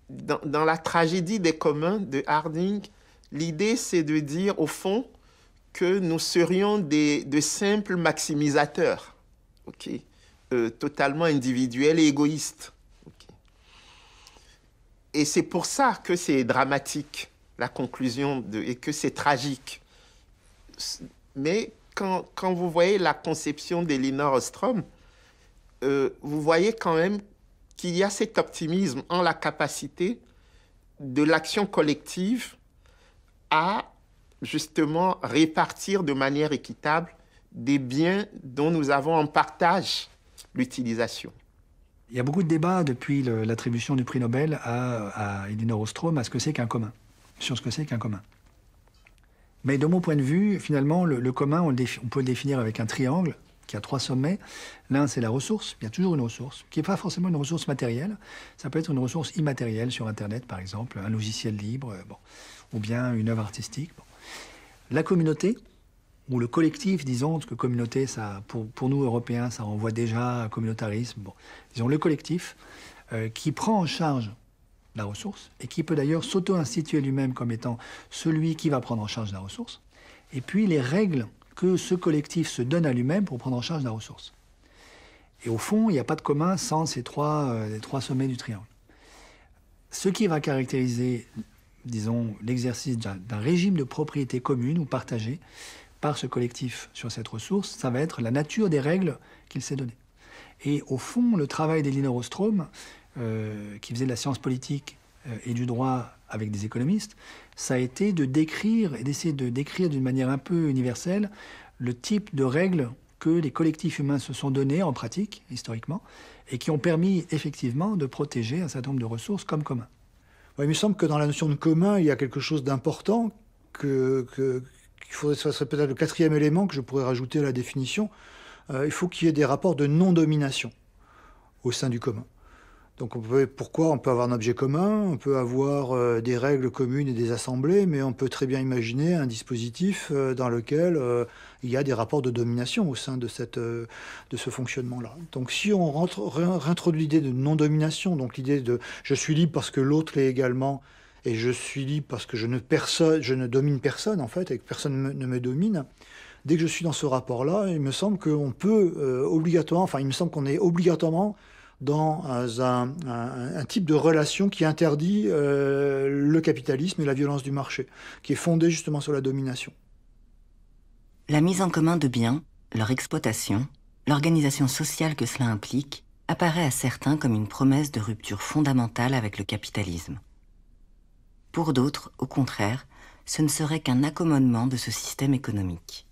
dans la tragédie des communs de Harding, l'idée c'est de dire au fond que nous serions de simples maximisateurs, ok, totalement individuels et égoïstes. Okay. Et c'est pour ça que c'est dramatique, la conclusion, et que c'est tragique. Mais quand vous voyez la conception d'Elinor Ostrom, vous voyez quand même qu'il y a cet optimisme en la capacité de l'action collective à justement répartir de manière équitable des biens dont nous avons en partage l'utilisation. Il y a beaucoup de débats depuis l'attribution du prix Nobel à Elinor Ostrom à ce que c'est qu'un commun, sur ce que c'est qu'un commun. Mais de mon point de vue, finalement, le commun, on peut le définir avec un triangle qui a 3 sommets. L'un, c'est la ressource. Il y a toujours une ressource, qui n'est pas forcément une ressource matérielle. Ça peut être une ressource immatérielle sur Internet, par exemple, un logiciel libre, ou bien une œuvre artistique. Bon. La communauté, ou le collectif, disons, parce que communauté, ça, pour nous, Européens, ça renvoie déjà à communautarisme. Bon. Disons, le collectif, qui prend en charge la ressource, et qui peut d'ailleurs s'auto-instituer lui-même comme étant celui qui va prendre en charge la ressource, et puis les règles que ce collectif se donne à lui-même pour prendre en charge la ressource. Et au fond, il n'y a pas de commun sans les trois sommets du triangle. Ce qui va caractériser, disons, l'exercice d'un régime de propriété commune ou partagée par ce collectif sur cette ressource, ça va être la nature des règles qu'il s'est données. Et au fond, le travail d'Elinor Ostrom, qui faisait de la science politique et du droit avec des économistes, ça a été de décrire et d'essayer de décrire d'une manière un peu universelle le type de règles que les collectifs humains se sont donnés en pratique, historiquement, et qui ont permis effectivement de protéger un certain nombre de ressources comme commun. Ouais, il me semble que dans la notion de commun, il y a quelque chose d'important qu'il faudrait, ça serait peut-être le 4e élément que je pourrais rajouter à la définition. Il faut qu'il y ait des rapports de non-domination au sein du commun. Donc pourquoi on peut avoir un objet commun, on peut avoir des règles communes et des assemblées, mais on peut très bien imaginer un dispositif dans lequel il y a des rapports de domination au sein de ce fonctionnement-là. Donc si on réintroduit l'idée de non-domination, donc l'idée de « je suis libre parce que l'autre l'est également », et « je suis libre parce que je ne domine personne, en fait, et que personne ne me domine », dès que je suis dans ce rapport-là, il me semble qu'on peut obligatoirement, enfin il me semble qu'on est obligatoirement dans un type de relation qui interdit le capitalisme et la violence du marché, qui est fondée justement sur la domination. La mise en commun de biens, leur exploitation, l'organisation sociale que cela implique, apparaît à certains comme une promesse de rupture fondamentale avec le capitalisme. Pour d'autres, au contraire, ce ne serait qu'un accommodement de ce système économique.